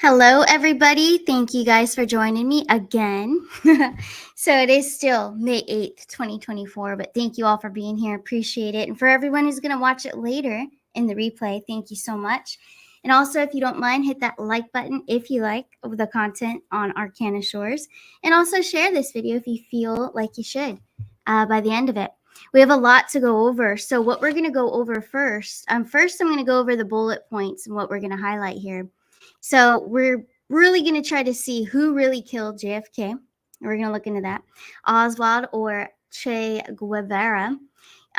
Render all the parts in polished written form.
Hello, everybody. Thank you guys for joining me again. So it is still May 8th, 2024, but thank you all for being here. Appreciate it. And for everyone who's going to watch it later in the replay, thank you so much. And also, if you don't mind, hit that like button if you like the content on Arcana Shores. And also share this video if you feel like you should by the end of it. We have a lot to go over. So what we're going to go over first, I'm going to go over the bullet points and what we're going to highlight here. So we're really going to try to see who really killed JFK. We're going to look into that. Oswald or Che Guevara.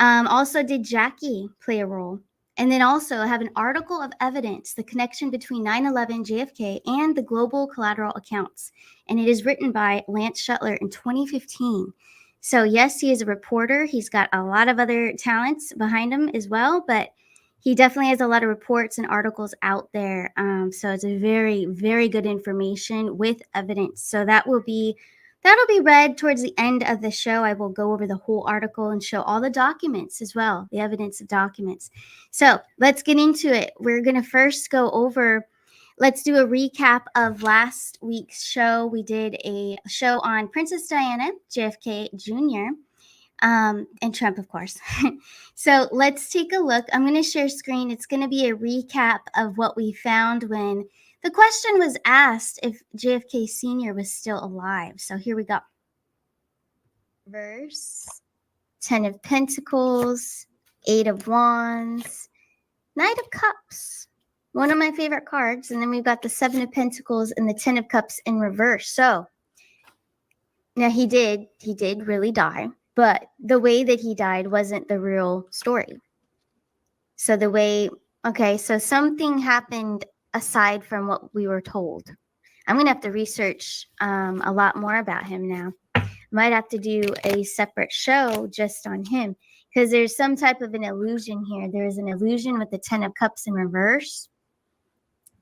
Also, did Jackie play a role? And then also have an article of evidence, the connection between 9/11, JFK, and the global collateral accounts. And it is written by Lance Shuttler in 2015. So yes, he is a reporter. He's got a lot of other talents behind him as well, but he definitely has a lot of reports and articles out there. So it's a very, very good information with evidence. So that'll be read towards the end of the show. I will go over the whole article and show all the documents as well, the evidence of documents. So let's get into it. We're going to first go over, let's do a recap of last week's show. We did a show on Princess Diana, JFK Jr., and Trump, of course. So let's take a look. I'm going to share screen. It's going to be a recap of what we found when the question was asked if JFK Sr. was still alive. So here we go. Verse, 10 of Pentacles, 8 of Wands, Knight of Cups, one of my favorite cards. And then we've got the 7 of Pentacles and the 10 of Cups in reverse. So now he did really die. But the way that he died wasn't the real story. So so something happened aside from what we were told. I'm going to have to research a lot more about him now. Might have to do a separate show just on him because there's some type of an illusion here. There's an illusion with the 10 of Cups in reverse.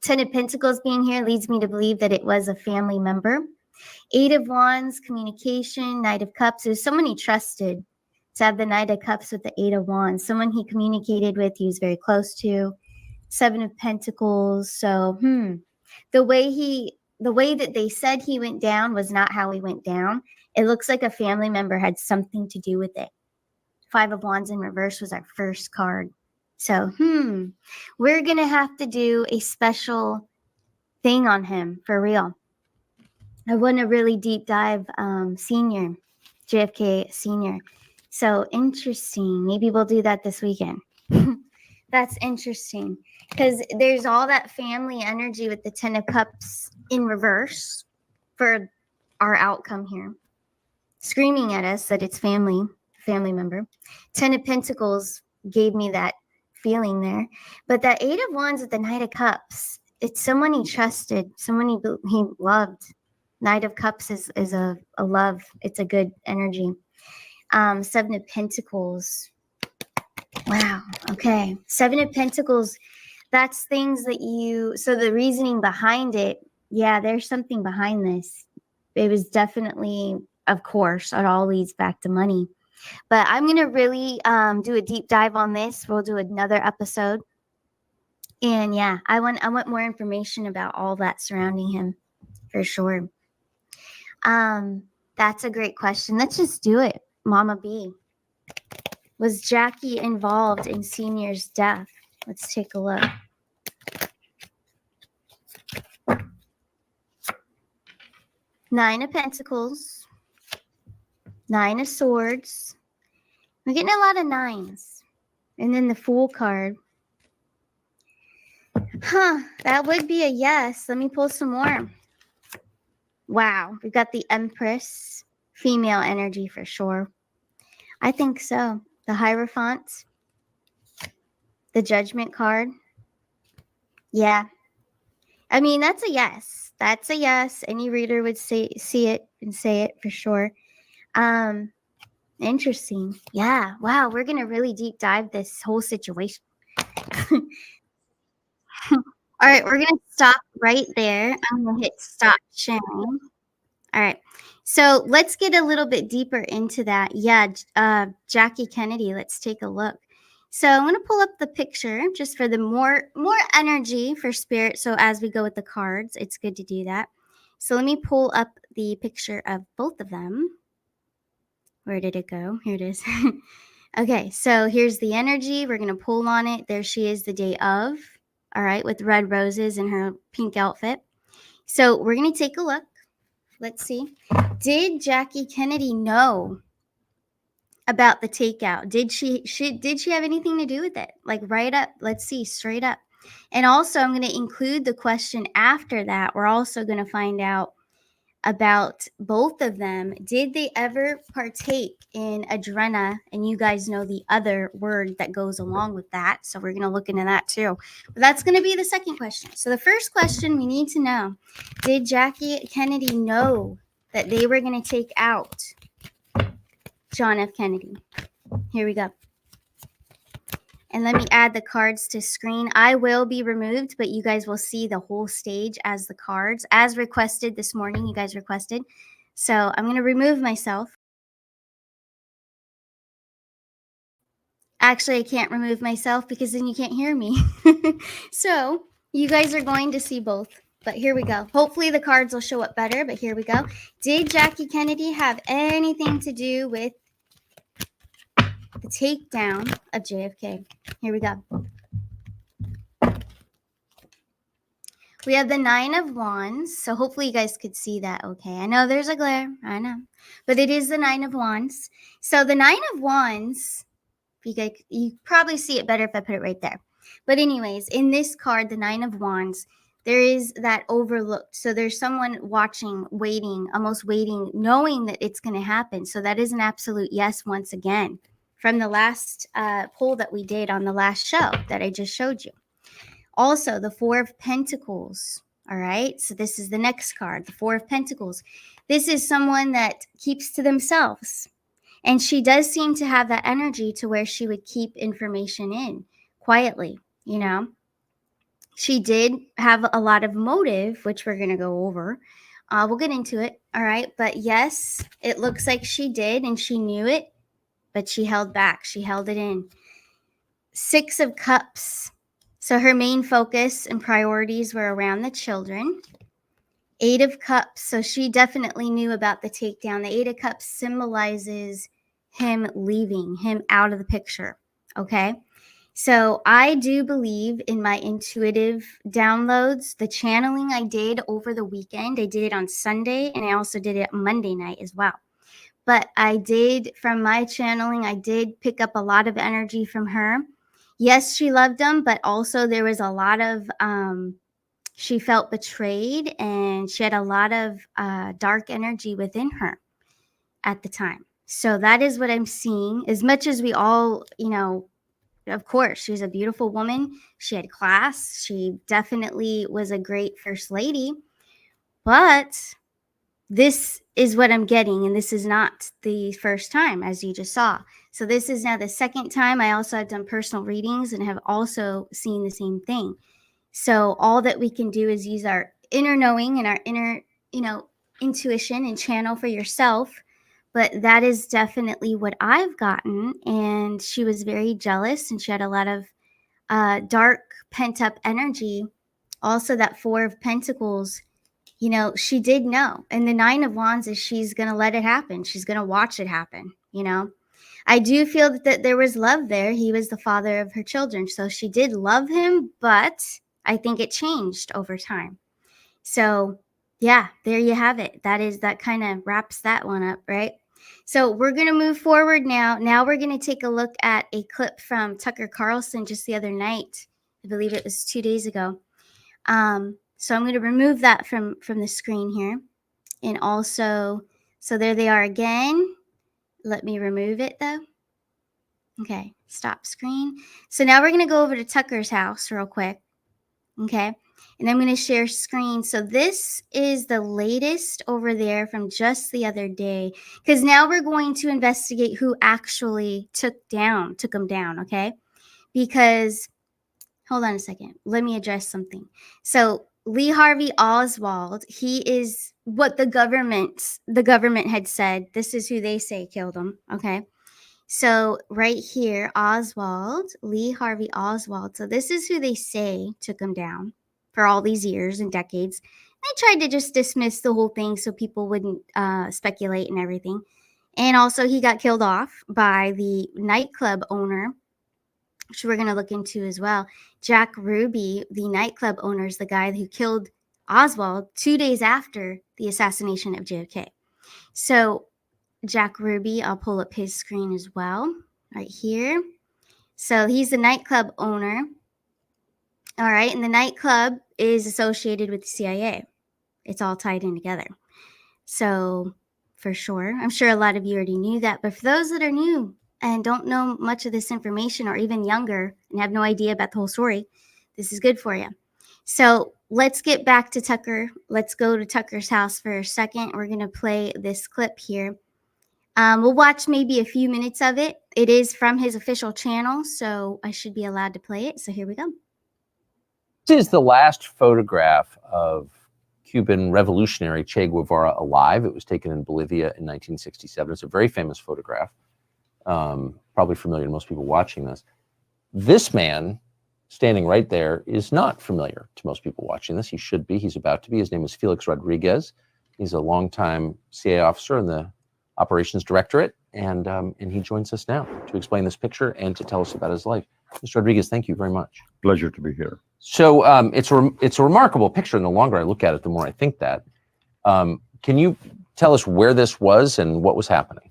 10 of Pentacles being here leads me to believe that it was a family member. 8 of Wands, communication, Knight of Cups. There's someone he trusted to have the Knight of Cups with the 8 of Wands. Someone he communicated with, he was very close to. 7 of Pentacles. So, the way that they said he went down was not how he went down. It looks like a family member had something to do with it. 5 of Wands in reverse was our first card. So, we're going to have to do a special thing on him for real. I want to really deep dive JFK Sr. So interesting. Maybe we'll do that this weekend. That's interesting because there's all that family energy with the 10 of Cups in reverse for our outcome here. Screaming at us that it's family member. 10 of Pentacles gave me that feeling there. But that 8 of Wands with the Knight of Cups, it's someone he trusted, someone he loved. Knight of Cups is a love. It's a good energy. 7 of Pentacles. Wow. Okay. 7 of Pentacles. That's things that so the reasoning behind it, yeah, there's something behind this. It was definitely, of course, it all leads back to money. But I'm going to really do a deep dive on this. We'll do another episode. And yeah, I want more information about all that surrounding him for sure. That's a great question. Let's just do it. Mama B. Was Jackie involved in Senior's death? Let's take a look. Nine of Pentacles. 9 of Swords. We're getting a lot of 9s. And then the Fool card. That would be a yes. Let me pull some more. Wow, we've got the Empress, female energy for sure. I think so. The Hierophant, the Judgment card. Yeah. I mean, that's a yes. That's a yes. Any reader would see it and say it for sure. Interesting. Yeah. Wow, we're going to really deep dive this whole situation. All right, we're going to stop right there. I'm going to hit stop sharing. All right. So let's get a little bit deeper into that. Yeah, Jackie Kennedy, let's take a look. So I'm going to pull up the picture just for the more energy for spirit. So as we go with the cards, it's good to do that. So let me pull up the picture of both of them. Where did it go? Here it is. Okay, so here's the energy. We're going to pull on it. There she is the day of. All right, with red roses in her pink outfit. So we're going to take a look. Let's see. Did Jackie Kennedy know about the takeout? Did she have anything to do with it? Like right up, let's see, straight up. And also I'm going to include the question after that. We're also going to find out about both of them. Did they ever partake in adrena? And you guys know the other word that goes along with that. So we're going to look into that too. But that's going to be the second question. So the first question we need to know, did Jackie Kennedy know that they were going to take out John F. Kennedy? Here we go. And let me add the cards to screen. I will be removed, but you guys will see the whole stage as the cards, as requested this morning. You guys requested. So I'm going to remove myself. Actually, I can't remove myself because then you can't hear me. So you guys are going to see both. But here we go. Hopefully the cards will show up better, but here we go. Did Jackie Kennedy have anything to do with the takedown of JFK? Here we go. We have the 9 of Wands, so hopefully you guys could see that okay. I know there's a glare, I know, but it is the 9 of Wands. So the 9 of Wands, you probably see it better if I put it right there. But anyways, in this card, the 9 of Wands, there is that overlooked. So there's someone watching, waiting, almost waiting, knowing that it's going to happen. So that is an absolute yes once again from the last poll that we did on the last show that I just showed you. Also, the 4 of Pentacles. All right. So this is the next card, the 4 of Pentacles. This is someone that keeps to themselves. And she does seem to have that energy to where she would keep information in quietly, you know. She did have a lot of motive, which we're going to go over. We'll get into it. All right. But yes, it looks like she did and she knew it, but she held back. She held it in. 6 of Cups. So her main focus and priorities were around the children. 8 of Cups. So she definitely knew about the takedown. The 8 of Cups symbolizes him leaving, him out of the picture. Okay. So I do believe in my intuitive downloads. The channeling I did over the weekend, I did it on Sunday and I also did it Monday night as well. But I did, from my channeling, I did pick up a lot of energy from her. Yes, she loved him, but also there was a lot of, she felt betrayed and she had a lot of dark energy within her at the time. So that is what I'm seeing. As much as we all, you know, of course, she's a beautiful woman. She had class. She definitely was a great first lady. But this is what I'm getting, and this is not the first time, as you just saw. So this is now the second time. I also have done personal readings and have also seen the same thing. So all that we can do is use our inner knowing and our inner, you know, intuition and channel for yourself. But that is definitely what I've gotten. And she was very jealous and she had a lot of dark pent up energy. Also, that 4 of Pentacles, you know, she did know. And the 9 of Wands is she's going to let it happen. She's going to watch it happen, you know. I do feel that there was love there. He was the father of her children. So she did love him, but I think it changed over time. So yeah, there you have it. That kind of wraps that one up, right? So we're going to move forward now. Now we're going to take a look at a clip from Tucker Carlson just the other night. I believe it was 2 days ago. So I'm going to remove that from the screen here. And also, so there they are again. Let me remove it though. Okay, stop screen. So now we're going to go over to Tucker's house real quick. Okay, and I'm going to share screen. So this is the latest over there from just the other day, because now we're going to investigate who actually took him down. Okay, because hold on a second. Let me address something. So Lee Harvey Oswald, he is what the government had said. This is who they say killed him. Okay. So right here, Oswald, Lee Harvey Oswald. So this is who they say took him down for all these years and decades. They tried to just dismiss the whole thing so people wouldn't speculate and everything. And also, he got killed off by the nightclub owner, which we're going to look into as well. Jack Ruby, the nightclub owner, is the guy who killed Oswald 2 days after the assassination of JFK. So Jack Ruby, I'll pull up his screen as well, right here. So he's the nightclub owner. All right, and the nightclub is associated with the CIA. It's all tied in together. So for sure, I'm sure a lot of you already knew that, but for those that are new and don't know much of this information, or even younger and have no idea about the whole story, this is good for you. So let's get back to Tucker. Let's go to Tucker's house for a second. We're going to play this clip here. We'll watch maybe a few minutes of it. It is from his official channel, so I should be allowed to play it. So here we go. This is the last photograph of Cuban revolutionary Che Guevara alive. It was taken in Bolivia in 1967. It's a very famous photograph, probably familiar to most people watching this. This man standing right there is not familiar to most people watching this. He should be. He's about to be. His name is Felix Rodriguez. He's a longtime CIA officer in the Operations Directorate, and he joins us now to explain this picture and to tell us about his life. Mr. Rodriguez, thank you very much. Pleasure to be here. So it's a remarkable picture, and the longer I look at it, the more I think that. Can you tell us where this was and what was happening?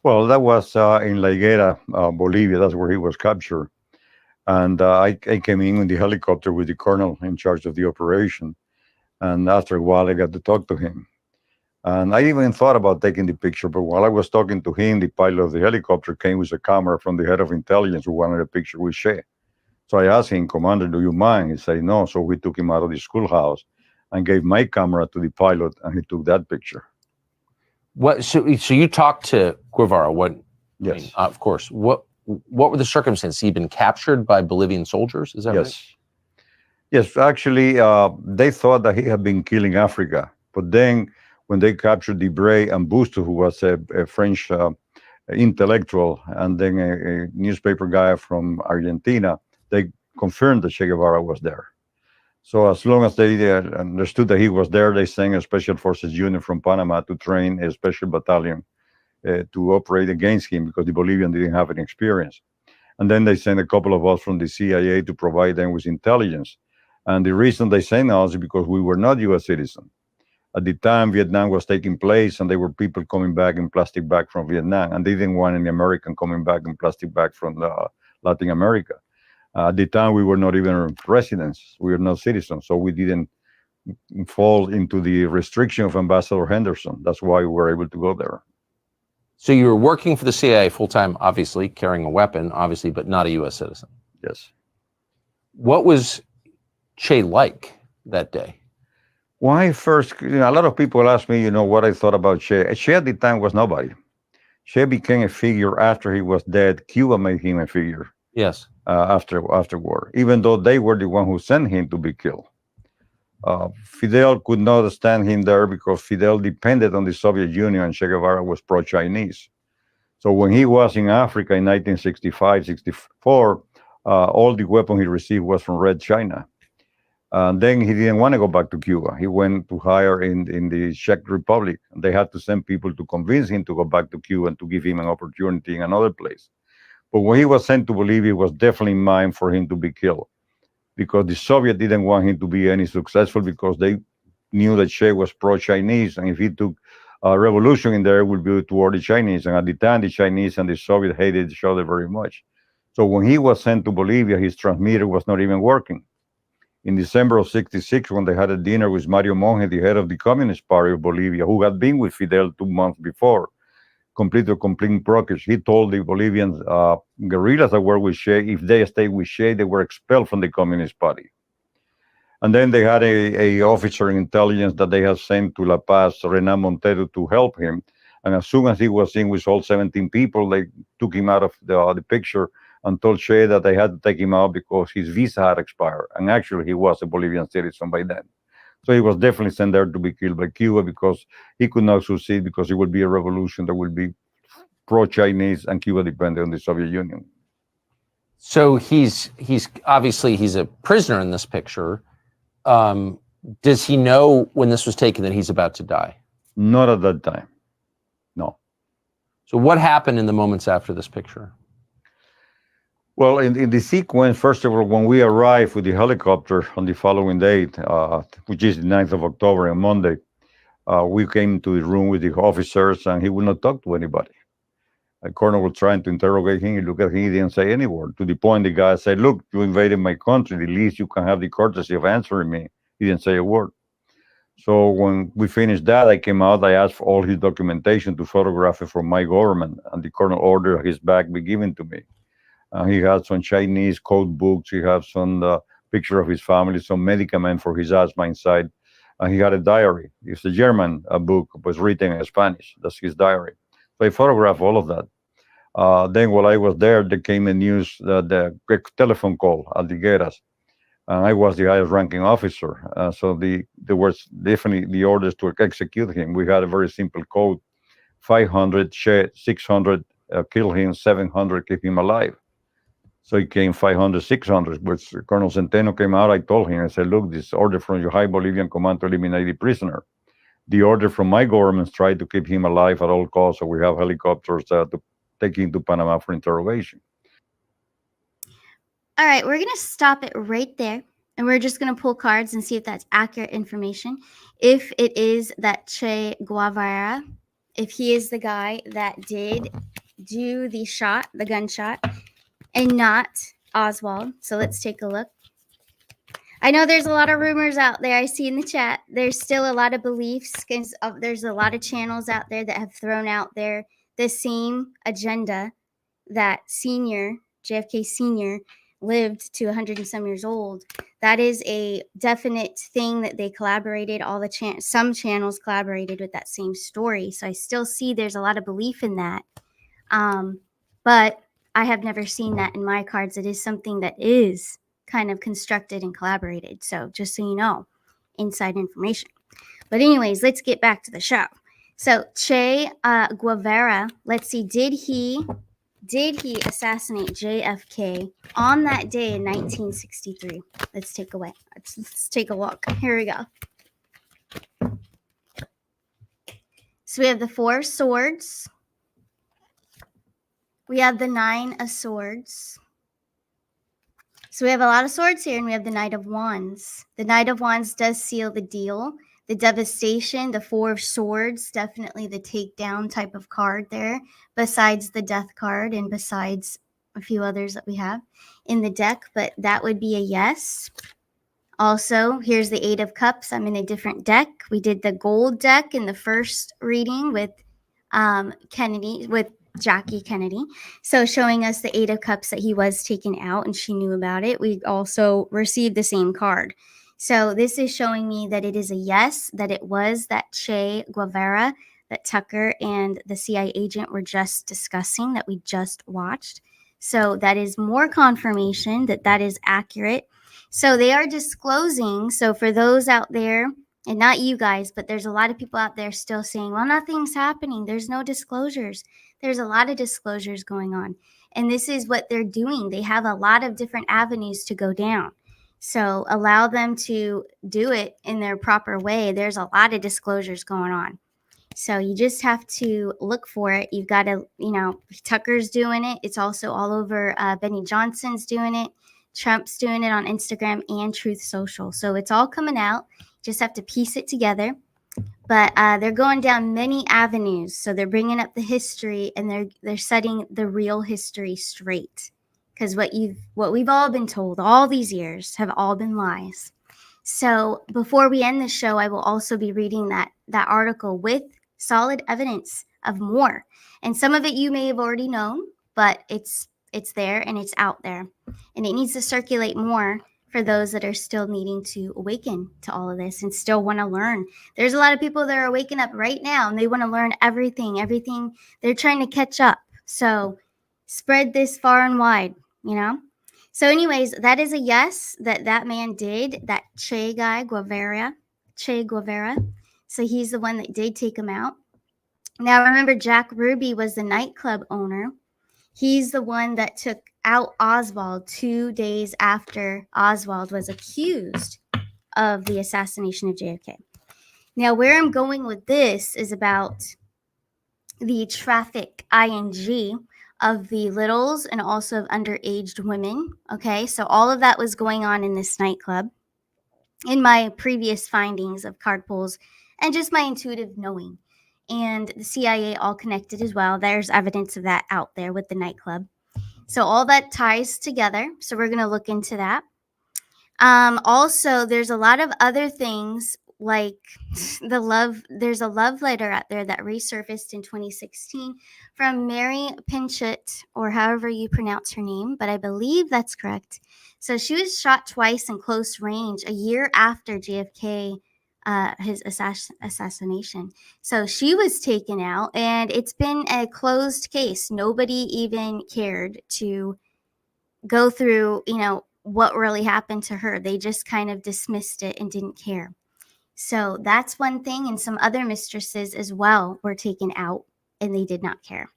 Well, that was in La Higuera, Bolivia. That's where he was captured. And I came in the helicopter with the colonel in charge of the operation. And after a while, I got to talk to him. And I even thought about taking the picture, but while I was talking to him, the pilot of the helicopter came with a camera from the head of intelligence who wanted a picture with Che. So I asked him, Commander, do you mind? He said, no. So we took him out of the schoolhouse and gave my camera to the pilot, and he took that picture. What? So you talked to Guevara? What? Yes. I mean, of course. What were the circumstances? He'd been captured by Bolivian soldiers? Is that right? Yes. Actually, they thought that he had been killing Africa. But then when they captured Debray and Busto, who was a French intellectual, and then a newspaper guy from Argentina, they confirmed that Che Guevara was there. So as long as they understood that he was there, they sent a Special Forces unit from Panama to train a special battalion to operate against him, because the Bolivian didn't have any experience. And then they sent a couple of us from the CIA to provide them with intelligence. And the reason they sent us is because we were not U.S. citizens. At the time, Vietnam was taking place, and there were people coming back in plastic bag from Vietnam, and they didn't want any American coming back in plastic bag from Latin America. At the time, we were not even residents. We were not citizens, so we didn't fall into the restriction of Ambassador Henderson. That's why we were able to go there. So you were working for the CIA full-time, obviously, carrying a weapon, obviously, but not a U.S. citizen. Yes. What was Che like that day? Why first, a lot of people ask me, what I thought about Che. Che at the time was nobody. Che became a figure after he was dead. Cuba made him a figure. Yes. After war, even though they were the one who sent him to be killed. Fidel could not stand him there because Fidel depended on the Soviet Union, and Che Guevara was pro-Chinese. So when he was in Africa in 1965, 64, all the weapons he received was from Red China. Then he didn't want to go back to Cuba. He went to hire in the Czech Republic. They had to send people to convince him to go back to Cuba and to give him an opportunity in another place. But when he was sent to Bolivia, it was definitely meant for him to be killed, because the Soviet didn't want him to be any successful, because they knew that Che was pro-Chinese, and if he took a revolution in there, it would be toward the Chinese. And at the time, the Chinese and the Soviet hated each other very much. So when he was sent to Bolivia, his transmitter was not even working. In December of 66, when they had a dinner with Mario Monge, the head of the Communist Party of Bolivia, who had been with Fidel 2 months before, complete progress. He told the Bolivian guerrillas that were with Che, if they stayed with Che, they were expelled from the Communist Party. And then they had a officer in intelligence that they had sent to La Paz, Renan Montero, to help him. And as soon as he was in with all 17 people, they took him out of the picture and told Che that they had to take him out because his visa had expired. And actually, he was a Bolivian citizen by then. So he was definitely sent there to be killed by Cuba, because he could not succeed, because it would be a revolution that would be pro-Chinese and Cuba depended on the Soviet Union. So he's obviously he's a prisoner in this picture. Does he know when this was taken that he's about to die? Not at that time. No. So what happened in the moments after this picture? Well, in the sequence, first of all, when we arrived with the helicopter on the following day, which is the 9th of October, on Monday, we came to the room with the officers, and he would not talk to anybody. The colonel was trying to interrogate him. He looked at him. He didn't say any word. To the point, the guy said, "Look, you invaded my country. The least you can have the courtesy of answering me." He didn't say a word. So when we finished that, I came out. I asked for all his documentation to photograph it from my government, and the colonel ordered his bag be given to me. He had some Chinese code books. He had some picture of his family, some medicament for his asthma inside. He had a diary. It's a German book, was written in Spanish. That's his diary. So I photographed all of that. Then while I was there came a news, the telephone call at the Guerras. I was the highest ranking officer. So there was definitely the orders to execute him. We had a very simple code: 500, 600, kill him, 700, keep him alive. So it came 500, 600, which Colonel Centeno came out. I told him, I said, "Look, this order from your high Bolivian command to eliminate the prisoner. The order from my government is try to keep him alive at all costs. So we have helicopters to take him to Panama for interrogation." All right, we're going to stop it right there. And we're just going to pull cards and see if that's accurate information. If it is that Che Guevara, if he is the guy that did do the shot, the gunshot, and not Oswald. So let's take a look. I know there's a lot of rumors out there. I see in the chat. There's still a lot of beliefs because there's a lot of channels out there that have thrown out the same agenda that JFK Sr. lived to 100 and some years old. That is a definite thing that they collaborated. Some channels collaborated with that same story. So I still see there's a lot of belief in that. But I have never seen that in my cards. It is something that is kind of constructed and collaborated. So just so you know, inside information. But anyways, let's get back to the show. So Che Guevara, let's see, did he assassinate JFK on that day in 1963? Let's take a look. Here we go. So we have the 4 swords. We have the 9 of swords. So we have a lot of swords here, and we have the Knight of Wands. The Knight of Wands does seal the deal. The devastation, the 4 of swords, definitely the takedown type of card there, besides the death card and besides a few others that we have in the deck, but that would be a yes. Also, here's the 8 of Cups. I'm in a different deck. We did the gold deck in the first reading with Jackie Kennedy. So showing us the 8 of Cups that he was taken out and she knew about it. We also received the same card. So this is showing me that it is a yes, that it was that Che Guevara that Tucker and the CIA agent were just discussing, that we just watched. So that is more confirmation that that is accurate. So they are disclosing. So for those out there, and not you guys, but there's a lot of people out there still saying, well, nothing's happening. There's no disclosures. There's a lot of disclosures going on. And this is what they're doing. They have a lot of different avenues to go down. So allow them to do it in their proper way. There's a lot of disclosures going on. So you just have to look for it. You've got to, Tucker's doing it. It's also all over. Benny Johnson's doing it. Trump's doing it on Instagram and Truth Social. So it's all coming out. Just have to piece it together. But they're going down many avenues. So they're bringing up the history and they're setting the real history straight. Because what we've all been told all these years have all been lies. So before we end the show, I will also be reading that article with solid evidence of more. And some of it you may have already known, but it's there and it's out there. And it needs to circulate more for those that are still needing to awaken to all of this and still want to learn. There's a lot of people that are waking up right now and they want to learn everything. They're trying to catch up. So spread this far and wide, So anyways, that is a yes, that man did, that Che Guevara. So he's the one that did take him out. Now, remember, Jack Ruby was the nightclub owner. He's the one that took out Oswald 2 days after Oswald was accused of the assassination of JFK. Now, where I'm going with this is about the traffic ing of the littles and also of underage women. Okay, so all of that was going on in this nightclub. In my previous findings of card pulls and just my intuitive knowing, and the CIA all connected as well. There's evidence of that out there with the nightclub. So all that ties together. So we're going to look into that. Also, there's a lot of other things like there's a love letter out there that resurfaced in 2016 from Mary Pinchot, or however you pronounce her name, but I believe that's correct. So she was shot twice in close range a year after JFK, his assassination. So she was taken out, and it's been a closed case. Nobody even cared to go through, what really happened to her. They just kind of dismissed it and didn't care. So that's one thing. And some other mistresses as well were taken out and they did not care.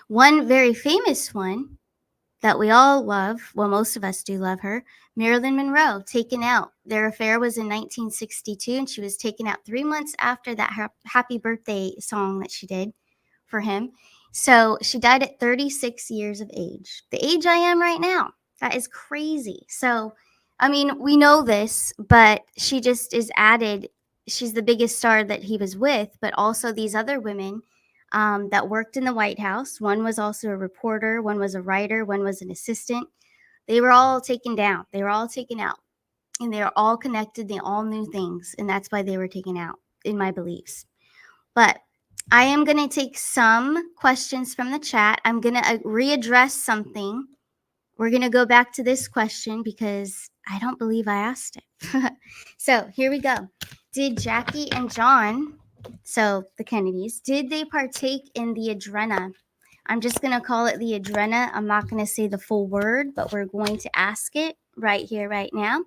One very famous one that we all love, well, most of us do love her, Marilyn Monroe, taken out. Their affair was in 1962, and she was taken out 3 months after that happy birthday song that she did for him. So she died at 36 years of age, the age I am right now. That is crazy. So, I mean, we know this, but she just is added. She's the biggest star that he was with, but also these other women that worked in the White House. One was also a reporter, one was a writer, one was an assistant. They were all taken down. They were all taken out. And they were all connected. They all knew things. And that's why they were taken out, in my beliefs. But I am going to take some questions from the chat. I'm going to readdress something. We're going to go back to this question because I don't believe I asked it. So here we go. Did Jackie and John, so the Kennedys, did they partake in the Adrena? I'm just going to call it the Adrena. I'm not going to say the full word, but we're going to ask it right here, right now.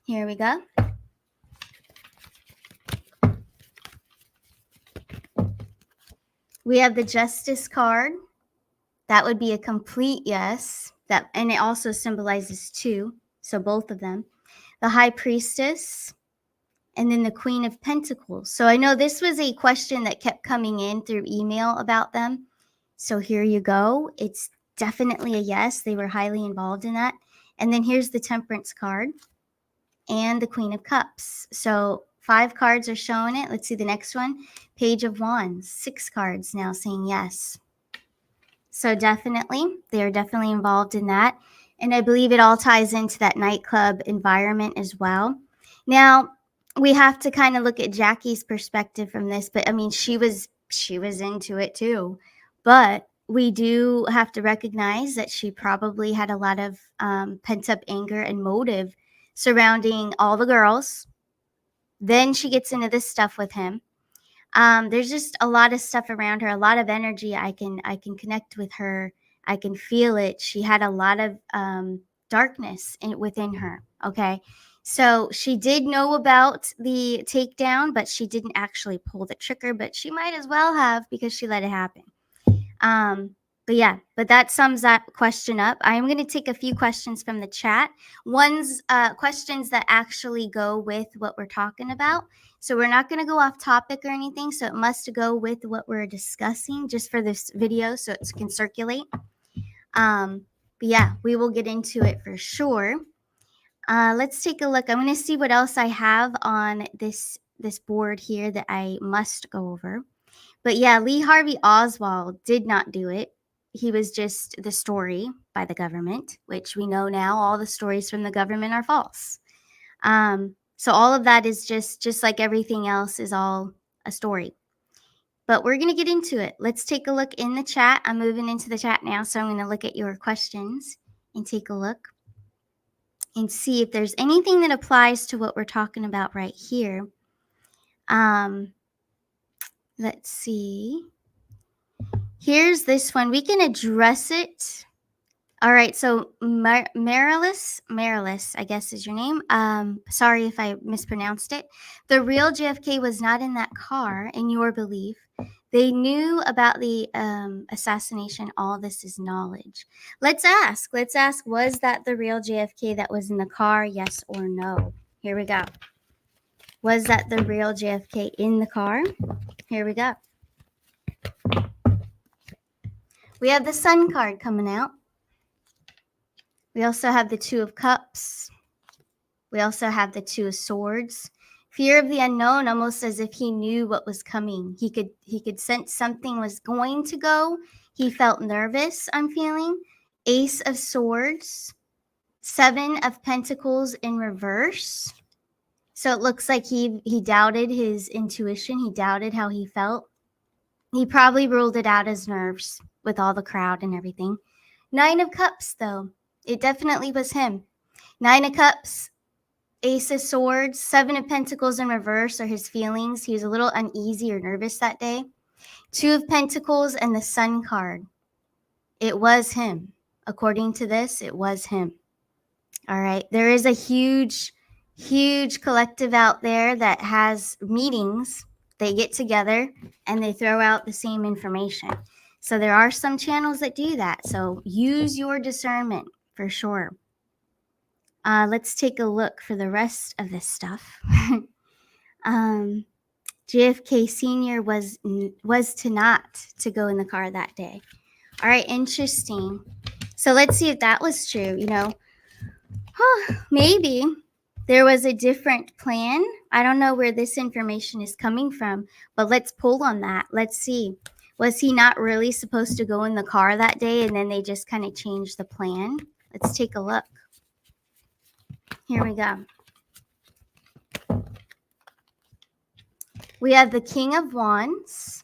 Here we go. We have the Justice card. That would be a complete yes. And it also symbolizes 2, so both of them. The High Priestess, and then the Queen of Pentacles. So I know this was a question that kept coming in through email about them. So here you go. It's definitely a yes. They were highly involved in that. And then here's the Temperance card and the Queen of Cups. So 5 cards are showing it. Let's see the next one. Page of Wands. 6 cards now saying yes. So definitely, they're definitely involved in that. And I believe it all ties into that nightclub environment as well. Now, we have to kind of look at Jackie's perspective from this, but I mean, she was into it too. But we do have to recognize that she probably had a lot of pent-up anger and motive surrounding all the girls. Then she gets into this stuff with him. There's just a lot of stuff around her, a lot of energy. I can connect with her. I can feel it. She had a lot of darkness within her. Okay. So she did know about the takedown, but she didn't actually pull the trigger, but she might as well have because she let it happen. But that sums that question up. I am going to take a few questions from the chat. One's questions that actually go with what we're talking about. So we're not going to go off topic or anything. So it must go with what we're discussing just for this video so it can circulate. We will get into it for sure. Let's take a look. I'm going to see what else I have on this board here that I must go over. But yeah, Lee Harvey Oswald did not do it. He was just the story by the government, which we know now all the stories from the government are false. So all of that is just like everything else is all a story. But we're going to get into it. Let's take a look in the chat. I'm moving into the chat now, so I'm going to look at your questions and take a look and see if there's anything that applies to what we're talking about right here. Let's see. Here's this one. We can address it. All right, so Marilis, I guess is your name. Sorry if I mispronounced it. The real JFK was not in that car, in your belief. They knew about the assassination. All this is knowledge. Let's ask. Was that the real JFK that was in the car? Yes or no? Here we go. Was that the real JFK in the car? Here we go. We have the Sun card coming out. We also have the Two of Cups. We also have the Two of Swords. Fear of the unknown, almost as if he knew what was coming. He could sense something was going to go. He felt nervous, I'm feeling. Ace of Swords. Seven of Pentacles in reverse. So it looks like he doubted his intuition. He doubted how he felt. He probably ruled it out as nerves with all the crowd and everything. Nine of Cups, though. It definitely was him. Nine of Cups, Ace of Swords, Seven of Pentacles in reverse are his feelings. He was a little uneasy or nervous that day. Two of Pentacles and the Sun card. It was him. According to this, it was him. All right. There is a huge collective out there that has meetings. They get together and they throw out the same information. So there are some channels that do that. So use your discernment for sure. Let's take a look for the rest of this stuff. JFK Sr. was to not to go in the car that day. All right, interesting. So let's see if that was true. Maybe there was a different plan. I don't know where this information is coming from, but let's pull on that. Let's see. Was he not really supposed to go in the car that day and then they just kind of changed the plan? Let's take a look. Here we go. We have the King of Wands.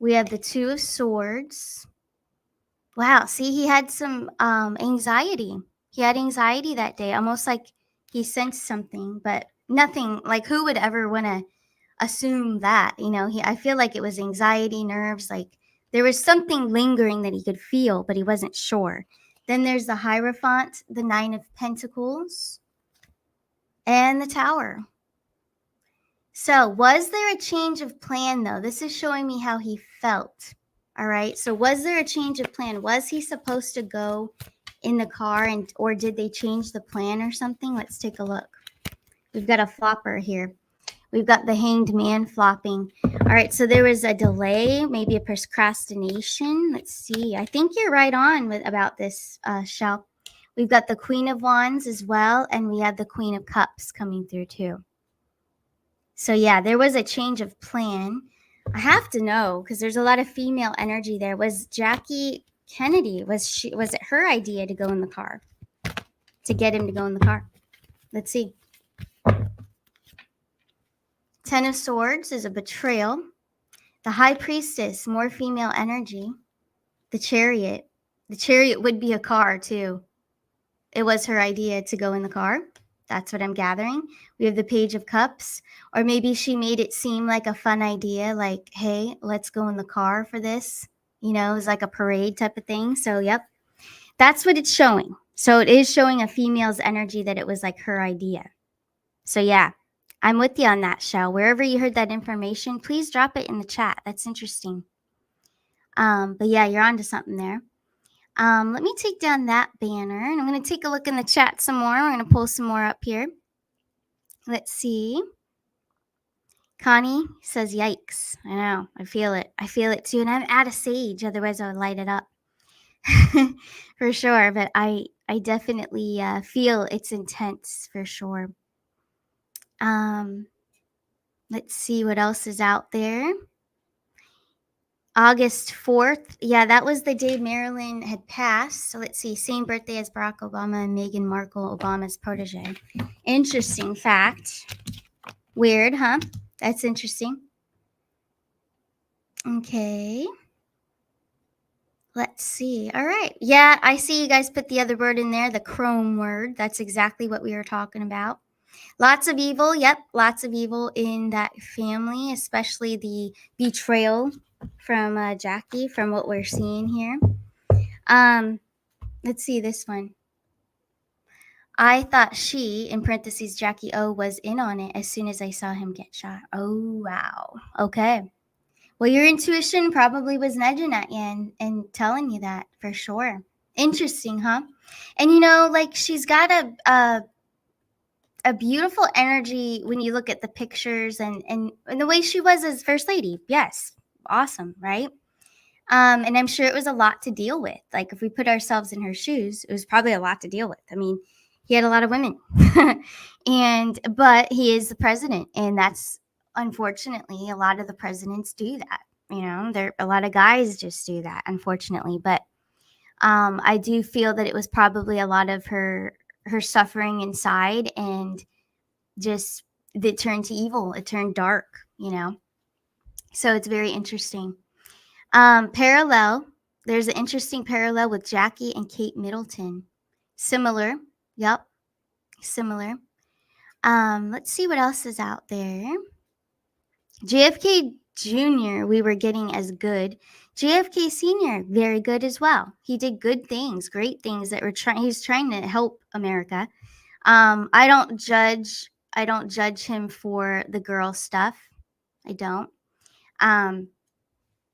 We have the Two of Swords. Wow, see, he had some anxiety. He had anxiety that day, almost like he sensed something, but nothing, like who would ever want to assume that? I feel like it was anxiety, nerves, like there was something lingering that he could feel, but he wasn't sure. Then there's the Hierophant, the Nine of Pentacles, and the Tower. So was there a change of plan, though? This is showing me how he felt. All right. So was there a change of plan? Was he supposed to go in the car or did they change the plan or something? Let's take a look. We've got a flopper here. We've got the Hanged Man flopping. All right. So there was a delay, maybe a procrastination. Let's see. I think you're right on about this, Shell. We've got the Queen of Wands as well. And we have the Queen of Cups coming through too. So yeah, there was a change of plan. I have to know because there's a lot of female energy there. Was Jackie Kennedy, was it her idea to go in the car? To get him to go in the car? Let's see. Ten of Swords is a betrayal. The High Priestess, more female energy. The Chariot. The Chariot would be a car too. It was her idea to go in the car. That's what I'm gathering. We have the Page of Cups. Or maybe she made it seem like a fun idea, like, hey, let's go in the car for this. It was like a parade type of thing. So, yep. That's what it's showing. So it is showing a female's energy that it was like her idea. So, yeah. I'm with you on that, Shell. Wherever you heard that information, please drop it in the chat. That's interesting. But, yeah, you're onto something there. Let me take down that banner, and I'm going to take a look in the chat some more. We're going to pull some more up here. Let's see. Connie says, yikes. I know. I feel it. I feel it too. And I'm out of sage. Otherwise, I would light it up. For sure. But I definitely feel it's intense for sure. Let's see what else is out there. August 4th. Yeah, that was the day Marilyn had passed. So let's see. Same birthday as Barack Obama and Meghan Markle, Obama's protege. Interesting fact. Weird, huh? That's interesting. Okay. Let's see. All right. Yeah, I see you guys put the other word in there, the chrome word. That's exactly what we were talking about. Lots of evil. Yep, lots of evil in that family, especially the betrayal from Jackie, from what we're seeing here. Let's see this one. I thought she, in parentheses, Jackie O, was in on it as soon as I saw him get shot. Oh, wow. Okay. Well, your intuition probably was nudging at you and telling you that for sure. Interesting, huh? And like she's got a beautiful energy when you look at the pictures and the way she was as first lady. Yes, awesome, right? And I'm sure it was a lot to deal with. Like if we put ourselves in her shoes, it was probably a lot to deal with. I mean, he had a lot of women, but he is the president, and that's unfortunately a lot of the presidents do that. There a lot of guys just do that, unfortunately. But I do feel that it was probably a lot of her suffering inside, and just it turned to evil. It turned dark. So it's very interesting. Parallel. There's an interesting parallel with Jackie and Kate Middleton. Similar. Yep. Similar. Let's see what else is out there. JFK Jr. we were getting as good. JFK Sr. very good as well. He did good things, great things that he's trying to help America. I don't judge him for the girl stuff. I don't.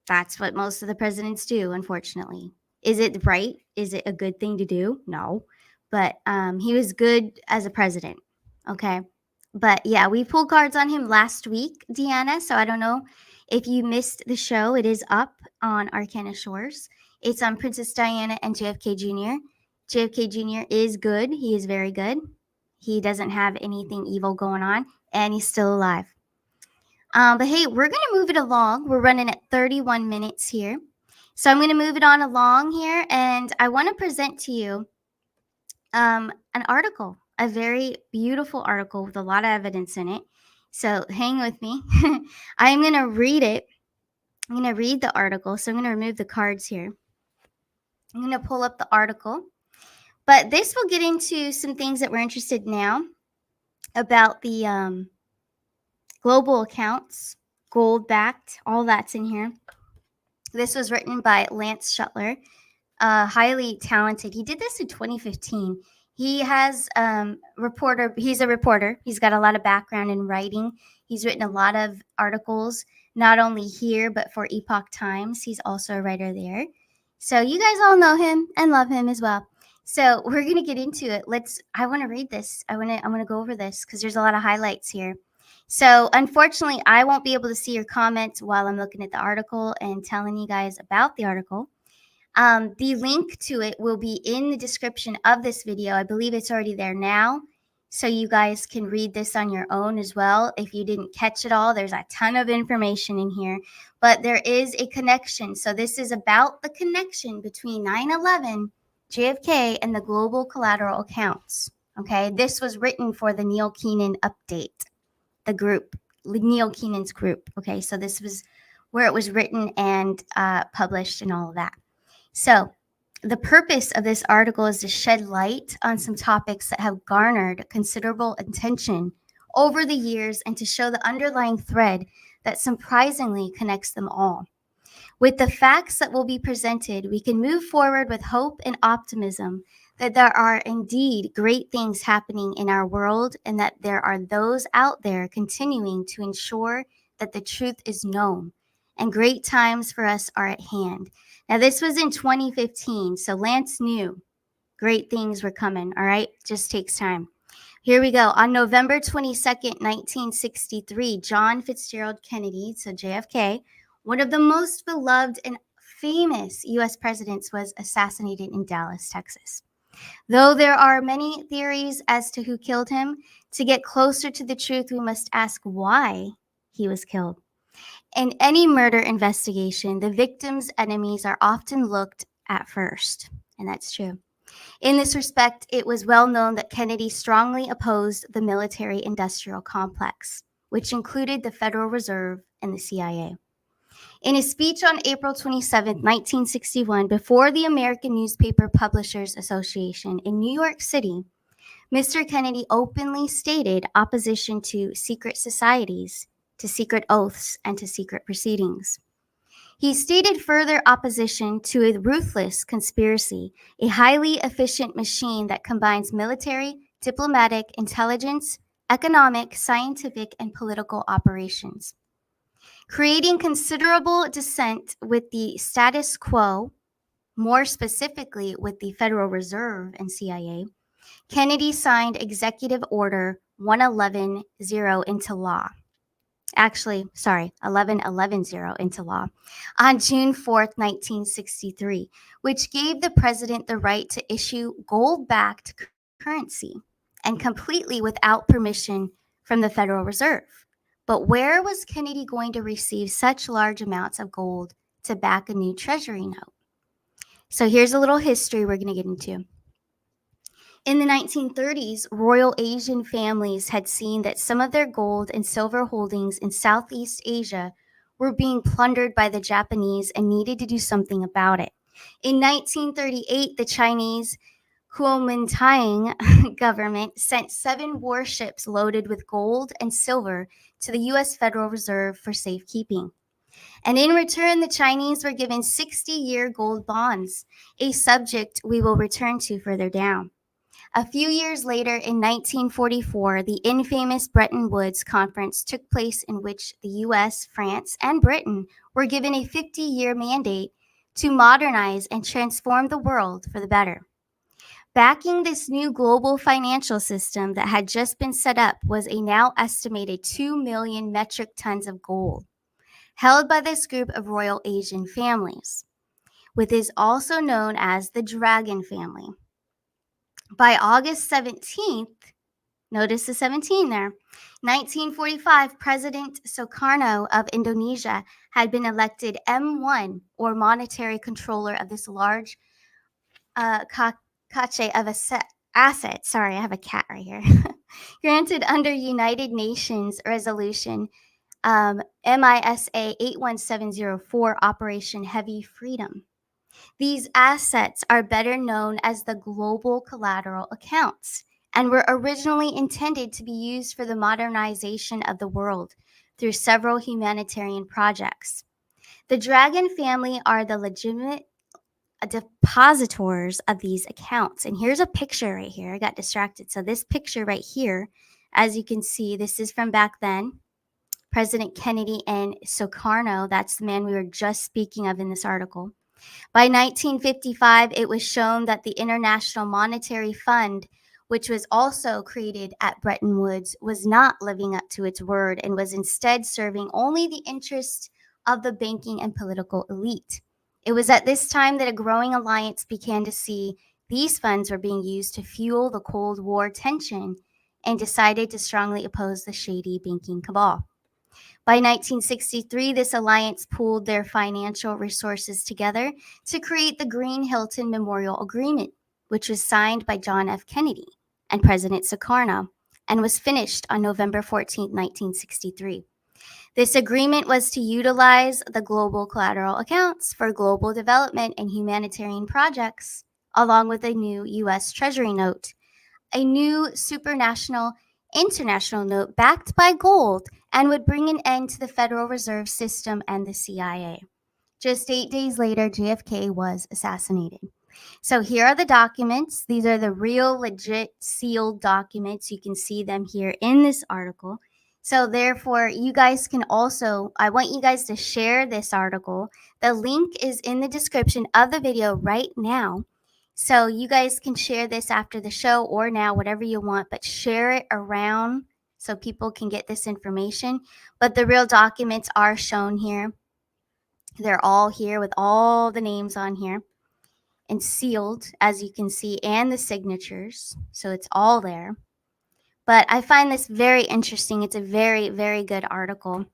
That's what most of the presidents do, unfortunately. Is it right? Is it a good thing to do? No. But he was good as a president. Okay. But yeah, we pulled cards on him last week, Deanna. So I don't know if you missed the show. It is up on Arcana Shores. It's on Princess Diana and JFK Jr. JFK Jr. is good. He is very good. He doesn't have anything evil going on, and he's still alive. But hey, we're going to move it along. We're running at 31 minutes here. So I'm going to move it on along here, and I want to present to you an article, a very beautiful article with a lot of evidence in it. So hang with me. I'm going to read it. I'm going to read the article. So I'm going to remove the cards here. I'm going to pull up the article. But this will get into some things that we're interested in now about the global accounts, gold backed, all that's in here. This was written by Lance Shuttler, highly talented. He did this in 2015. He has he's a reporter. He's got a lot of background in writing. He's written a lot of articles, not only here, but for Epoch Times. He's also a writer there. So you guys all know him and love him as well. So we're going to get into it. I want to read this. I want to go over this because there's a lot of highlights here. So unfortunately, I won't be able to see your comments while I'm looking at the article and telling you guys about the article. The link to it will be in the description of this video. I believe it's already there now. So you guys can read this on your own as well. If you didn't catch it all, there's a ton of information in here. But there is a connection. So this is about the connection between 9/11, JFK, and the global collateral accounts. Okay, this was written for the Neil Keenan update, the group, Neil Keenan's group. Okay, so this was where it was written and published and all of that. So the purpose of this article is to shed light on some topics that have garnered considerable attention over the years and to show the underlying thread that surprisingly connects them all. With the facts that will be presented, we can move forward with hope and optimism that there are indeed great things happening in our world and that there are those out there continuing to ensure that the truth is known and great times for us are at hand. Now, this was in 2015, so Lance knew great things were coming, all right? Just takes time. Here we go. On November 22nd, 1963, John Fitzgerald Kennedy, so JFK, one of the most beloved and famous U.S. presidents, was assassinated in Dallas, Texas. Though there are many theories as to who killed him, to get closer to the truth, we must ask why he was killed. In any murder investigation, the victim's enemies are often looked at first, and that's true. In this respect, it was well known that Kennedy strongly opposed the military-industrial complex, which included the Federal Reserve and the CIA. In his speech on April 27, 1961, before the American Newspaper Publishers Association in New York City, Mr. Kennedy openly stated opposition to secret societies, to secret oaths, and to secret proceedings. He stated further opposition to a ruthless conspiracy, a highly efficient machine that combines military, diplomatic, intelligence, economic, scientific, and political operations. Creating considerable dissent with the status quo, more specifically with the Federal Reserve and CIA, Kennedy signed Executive Order 1110 into law. Actually, sorry, 1110 into law on June 4th, 1963, which gave the president the right to issue gold-backed currency and completely without permission from the Federal Reserve. But where was Kennedy going to receive such large amounts of gold to back a new treasury note? So here's a little history we're going to get into. In the 1930s, Royal Asian families had seen that some of their gold and silver holdings in Southeast Asia were being plundered by the Japanese and needed to do something about it. In 1938, the Chinese Kuomintang government sent 7 warships loaded with gold and silver to the U.S. Federal Reserve for safekeeping. And in return, the Chinese were given 60-year gold bonds, a subject we will return to further down. A few years later, in 1944, the infamous Bretton Woods Conference took place, in which the US, France, and Britain were given a 50-year mandate to modernize and transform the world for the better. Backing this new global financial system that had just been set up was a now estimated 2 million metric tons of gold, held by this group of Royal Asian families, which is also known as the Dragon family. By August 17th, notice the 17 there, 1945, President Sukarno of Indonesia had been elected M1, or monetary controller of this large cache of asset. Sorry, I have a cat right here. Granted under United Nations Resolution MISA 81704, Operation Heavy Freedom. These assets are better known as the global collateral accounts and were originally intended to be used for the modernization of the world through several humanitarian projects. The Dragon family are the legitimate depositors of these accounts. And here's a picture right here. I got distracted. So this picture right here, as you can see, this is from back then. President Kennedy and Sukarno, that's the man we were just speaking of in this article. By 1955, it was shown that the International Monetary Fund, which was also created at Bretton Woods, was not living up to its word and was instead serving only the interests of the banking and political elite. It was at this time that a growing alliance began to see these funds were being used to fuel the Cold War tension and decided to strongly oppose the shady banking cabal. By 1963, this alliance pooled their financial resources together to create the Green-Hilton Memorial Agreement, which was signed by John F. Kennedy and President Sukarno and was finished on November 14, 1963. This agreement was to utilize the global collateral accounts for global development and humanitarian projects, along with a new U.S. Treasury note, a new supranational international note backed by gold, and would bring an end to the Federal Reserve System and the CIA. Just 8 days later, JFK was assassinated. So here are the documents. These are the real, legit, sealed documents. You can see them here in this article. So therefore, you guys can also, I want you guys to share this article. The link is in the description of the video right now. So you guys can share this after the show or now, whatever you want, but share it around so people can get this information. But the real documents are shown here. They're all here with all the names on here and sealed, as you can see, and the signatures. So it's all there. But I find this very interesting. It's a very, very good article.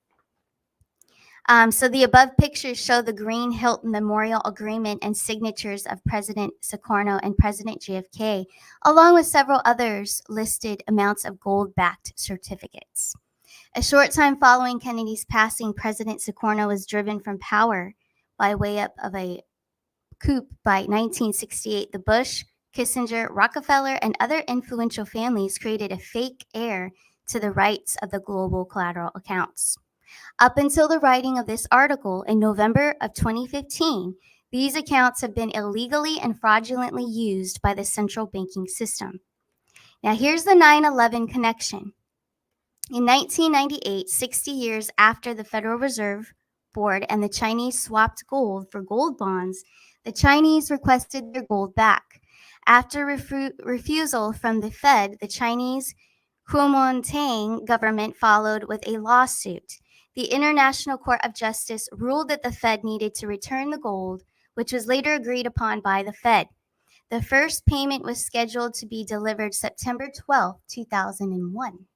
So the above pictures show the Green-Hilton Memorial Agreement and signatures of President Sukarno and President JFK, along with several others listed amounts of gold-backed certificates. A short time following Kennedy's passing, President Sukarno was driven from power by way of a coup. By 1968, the Bush, Kissinger, Rockefeller, and other influential families created a fake heir to the rights of the global collateral accounts. Up until the writing of this article in November of 2015, these accounts have been illegally and fraudulently used by the central banking system. Now, here's the 9/11 connection. In 1998, 60 years after the Federal Reserve Board and the Chinese swapped gold for gold bonds, the Chinese requested their gold back. After refusal from the Fed, the Chinese Kuomintang government followed with a lawsuit. The International Court of Justice ruled that the Fed needed to return the gold, which was later agreed upon by the Fed. The first payment was scheduled to be delivered September 12, 2001.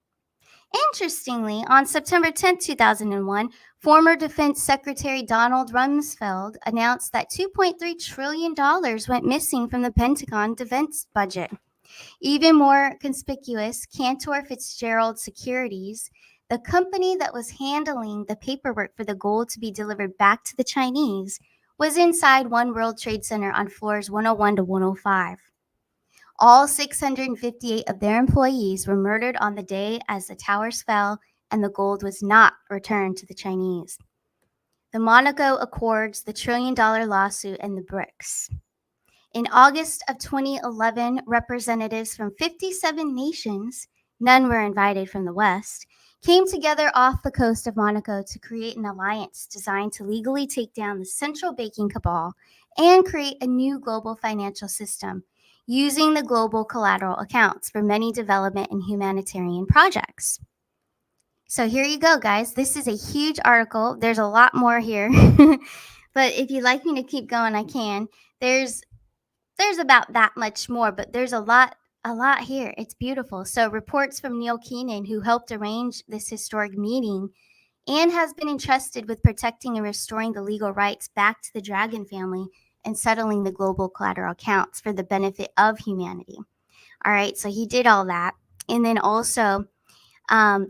Interestingly, on September 10, 2001, former Defense Secretary Donald Rumsfeld announced that $2.3 trillion went missing from the Pentagon defense budget. Even more conspicuous, Cantor Fitzgerald Securities, the company that was handling the paperwork for the gold to be delivered back to the Chinese, was inside One World Trade Center on floors 101 to 105. All 658 of their employees were murdered on the day as the towers fell and the gold was not returned to the Chinese. The Monaco Accords, the $1 trillion lawsuit, and the BRICS. In August of 2011, representatives from 57 nations, none were invited from the West, came together off the coast of Monaco to create an alliance designed to legally take down the central banking cabal and create a new global financial system using the global collateral accounts for many development and humanitarian projects. So here you go, guys. This is a huge article. There's a lot more here, but if you'd like me to keep going, I can. There's about that much more, but there's a lot here. It's beautiful. So reports from Neil Keenan, who helped arrange this historic meeting and has been entrusted with protecting and restoring the legal rights back to the Dragon family and settling the global collateral accounts for the benefit of humanity. All right, so he did all that. And then also,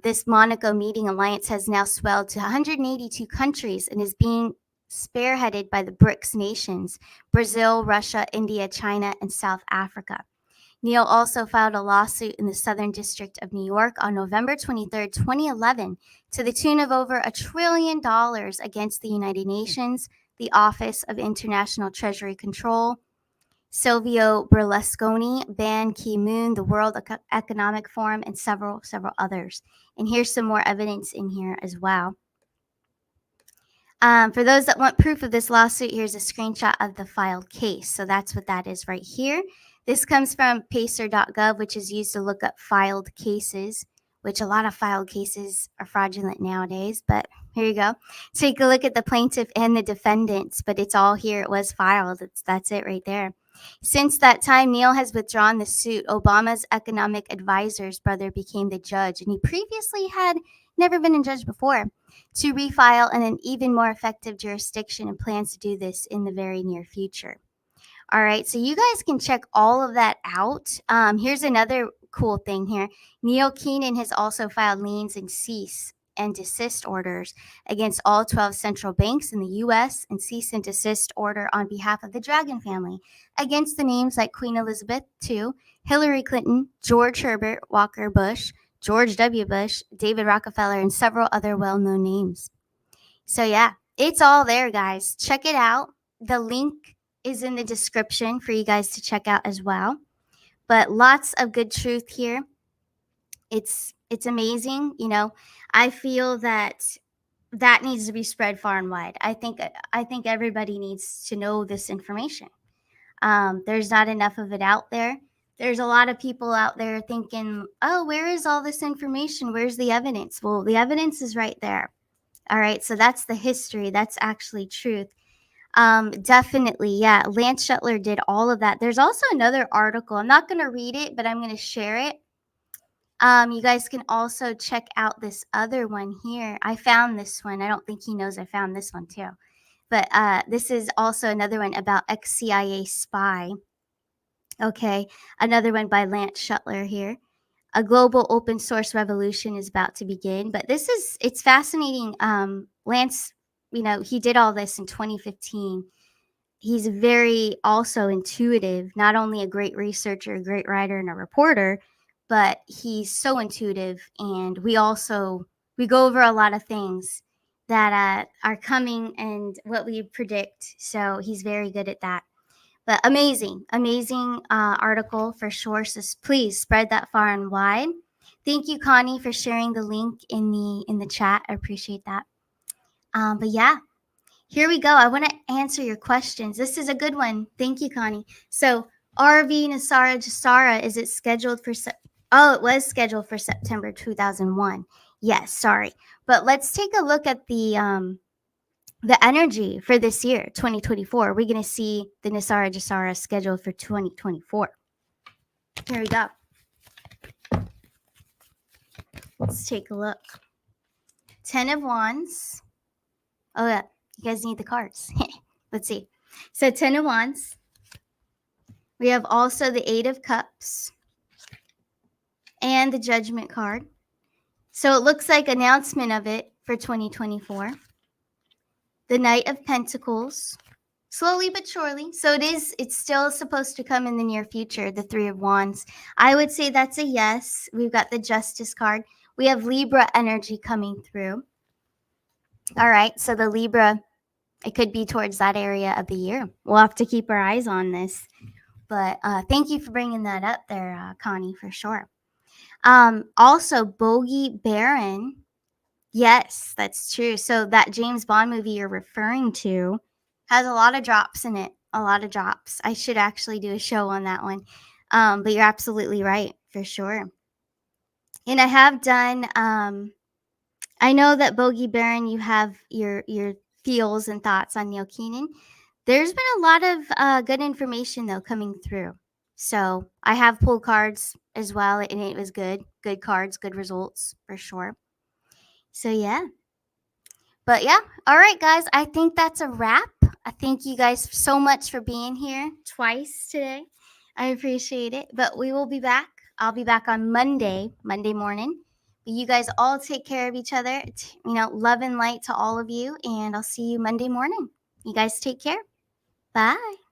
this Monaco Meeting Alliance has now swelled to 182 countries and is being spearheaded by the BRICS nations: Brazil, Russia, India, China, and South Africa. Neil also filed a lawsuit in the Southern District of New York on November 23, 2011, to the tune of over $1 trillion against the United Nations, the Office of International Treasury Control, Silvio Berlusconi, Ban Ki-moon, the World Economic Forum, and several others. And here's some more evidence in here as well. For those that want proof of this lawsuit, here's a screenshot of the filed case. So that's what that is right here. This comes from pacer.gov, which is used to look up filed cases, which a lot of filed cases are fraudulent nowadays, but here you go. Take a look at the plaintiff and the defendants, but it's all here. It was filed. That's it right there. Since that time, Neil has withdrawn the suit. Obama's economic advisor's brother became the judge, and he previously had never been a judge before, to refile in an even more effective jurisdiction, and plans to do this in the very near future. All right, so you guys can check all of that out. Here's another cool thing here. Neil Keenan has also filed liens and cease and desist orders against all 12 central banks in the U.S. and cease and desist order on behalf of the Dragon family against the names like Queen Elizabeth II, Hillary Clinton, George Herbert Walker Bush, George W. Bush, David Rockefeller, and several other well-known names. So yeah, it's all there, guys. Check it out. The link is in the description for you guys to check out as well. But lots of good truth here. It's amazing. You know, I feel that needs to be spread far and wide. I think everybody needs to know this information. There's not enough of it out there. There's a lot of people out there thinking, oh, where is all this information? Where's the evidence? Well, the evidence is right there. All right, so that's the history. That's actually truth. Definitely, yeah. Lance Shuttler did all of that. There's also another article. I'm not going to read it, but I'm going to share it. You guys can also check out this other one here. I found this one. I don't think he knows I found this one too. But this is also another one about ex-CIA spy. Okay, another one by Lance Shuttler here. A global open source revolution is about to begin. But it's fascinating. Lance, you know, he did all this in 2015. He's very also intuitive, not only a great researcher, a great writer, and a reporter, but he's so intuitive. And we go over a lot of things that are coming and what we predict. So he's very good at that. But amazing article for sure. So please spread that far and wide. Thank you, Connie, for sharing the link in the chat. I appreciate that. But yeah, here we go. I want to answer your questions. This is a good one. Thank you, Connie. So RV Nasara Jasara, is it scheduled for? It was scheduled for September 2001. Yes, sorry, but let's take a look at the energy for this year, 2024. We're going to see the Nasara Jasara scheduled for 2024. Here we go. Let's take a look. 10 of Wands. Oh, yeah. You guys need the cards. Let's see. So 10 of Wands. We have also the 8 of Cups and the Judgment card. So it looks like announcement of it for 2024. The Knight of Pentacles. Slowly but surely. So it's still supposed to come in the near future, the 3 of Wands. I would say that's a yes. We've got the Justice card. We have Libra energy coming through. All right, so the Libra, it could be towards that area of the year. We'll have to keep our eyes on this. But thank you for bringing that up there, Connie, for sure. Also, Bogey Baron. Yes, that's true. So that James Bond movie you're referring to has a lot of drops in it. A lot of drops. I should actually do a show on that one. But you're absolutely right, for sure. And I have done, I know that Bogey Baron, you have your feels and thoughts on Neil Keenan. There's been a lot of good information, though, coming through. So I have pulled cards as well, and it was good. Good cards, good results, for sure. So, yeah. But yeah, all right, guys, I think that's a wrap. I thank you guys so much for being here twice today. I appreciate it. But we will be back. I'll be back on Monday morning. But you guys all take care of each other. Love and light to all of you. And I'll see you Monday morning. You guys take care. Bye.